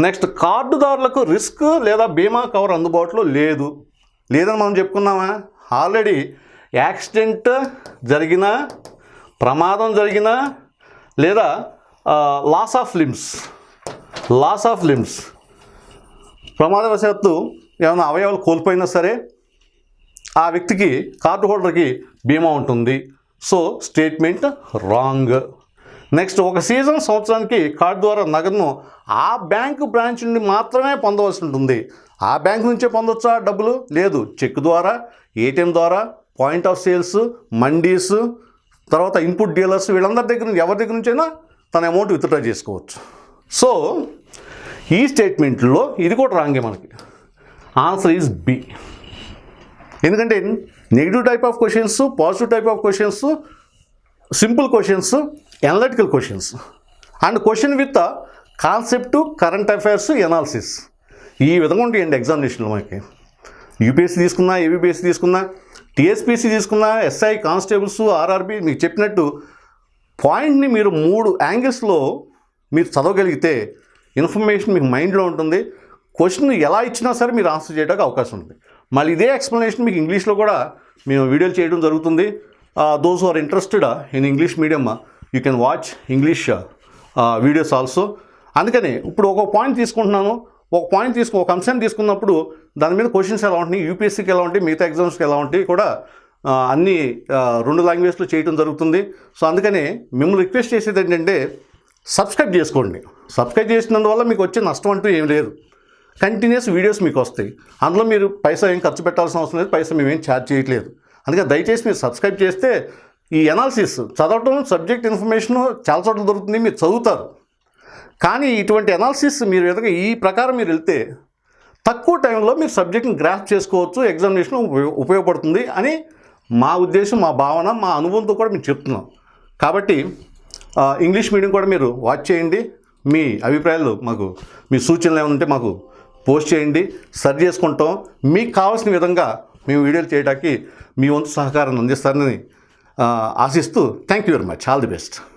నెక్స్ట్, కార్డుదారులకు రిస్క్ లేదా బీమా కవర్ అందుబాటులో లేదని మనం చెప్పుకున్నామా? ఆల్రెడీ యాక్సిడెంట్ జరిగినా, ప్రమాదం జరిగినా, లేదా లాస్ ఆఫ్ లిమ్స్ ప్రమాదవశాత్తు ఏమైనా అవయవాలు కోల్పోయినా సరే ఆ వ్యక్తికి, కార్డు హోల్డర్కి బీమా ఉంటుంది. So statement wrong. నెక్స్ట్, ఒక సీజన్ సంవత్సరానికి కార్డు ద్వారా నగదును ఆ బ్యాంకు బ్రాంచ్ నుండి మాత్రమే పొందవలసి ఉంటుంది. ఆ బ్యాంకు నుంచే పొందొచ్చా డబ్బులు? లేదు. చెక్ ద్వారా, ఏటీఎం ద్వారా, పాయింట్ ఆఫ్ సేల్స్, మండీస్, తర్వాత ఇన్పుట్ డీలర్స్, వీళ్ళందరి దగ్గర నుంచి, ఎవరి దగ్గర నుంచైనా తన అమౌంట్ విత్డ్రా చేసుకోవచ్చు. సో ఈ స్టేట్మెంట్లో ఇది కూడా రాంగే మనకి. Answer is B. ఎందుకంటే negative type of questions, positive type of questions, simple questions, analytical questions and question with concept, current affairs, analysis ఈ విధంగా ఉంటాయండి ఎగ్జామినేషన్లో మనకి. యూపీఎస్సీ తీసుకున్నా, ఏబీపీఎస్సీ తీసుకున్నా, టీఎస్పీసీ తీసుకున్నా, ఎస్ఐ, కానిస్టేబుల్స్, ఆర్ఆర్బీ, మీకు చెప్పినట్టు పాయింట్ని మీరు 3 యాంగిల్స్లో మీరు చదవగలిగితే ఇన్ఫర్మేషన్ మీకు మైండ్లో ఉంటుంది. క్వశ్చన్ ఎలా ఇచ్చినా సరే మీరు ఆన్సర్ చేయడానికి అవకాశం ఉంటుంది. మళ్ళీ ఇదే ఎక్స్ప్లెనేషన్ మీకు ఇంగ్లీష్లో కూడా మేము వీడియోలు చేయడం జరుగుతుంది. Those are interested in English medium you can watch English videos also. అందుకని ఇప్పుడు ఒక పాయింట్ తీసుకుంటున్నాను, ఒక అంశాన్ని తీసుకున్నప్పుడు దాని మీద క్వశ్చన్స్ ఎలా ఉంటాయి, యూపీఎస్సీకి ఎలా ఉంటాయి, మిగతా ఎగ్జామ్స్కి ఎలా ఉంటాయి కూడా అన్నీ 2 లాంగ్వేజ్లో చేయడం జరుగుతుంది. సో అందుకని మిమ్మల్ని రిక్వెస్ట్ చేసేది ఏంటంటే సబ్స్క్రైబ్ చేసుకోండి. సబ్స్క్రైబ్ చేసినందువల్ల మీకు వచ్చే నష్టం అంటూ ఏం లేదు. కంటిన్యూస్ వీడియోస్ మీకు వస్తాయి. అందులో మీరు పైసా ఏం ఖర్చు పెట్టాల్సిన అవసరం లేదు, పైసా మేమేం ఛార్జ్ చేయట్లేదు. అందుకని దయచేసి మీరు సబ్స్క్రైబ్ చేస్తే ఈ ఎనాలిసిస్ చదవటం, సబ్జెక్ట్ ఇన్ఫర్మేషన్ చాలా చోట్ల దొరుకుతుంది, మీరు చదువుతారు. కానీ ఇటువంటి ఎనాలిసిస్ మీరు ఎదుగు ఈ ప్రకారం మీరు వెళ్తే తక్కువ టైంలో మీరు సబ్జెక్ట్ని గ్రాస్ప్ చేసుకోవచ్చు, ఎగ్జామినేషన్ ఉపయోగపడుతుంది అని మా ఉద్దేశం, మా భావన, మా అనుభవంతో కూడా మేము చెప్తున్నాం. కాబట్టి ఇంగ్లీష్ మీడియం కూడా మీరు వాచ్ చేయండి. మీ అభిప్రాయాలు మాకు, మీ సూచనలు ఏమైనా ఉంటే మాకు పోస్ట్ చేయండి, సరి చేసుకుంటాం. మీకు కావాల్సిన విధంగా మేము వీడియోలు చేయడానికి మీ వంతు సహకారాన్ని అందిస్తారని ఆశిస్తూ thank you very much. All the best.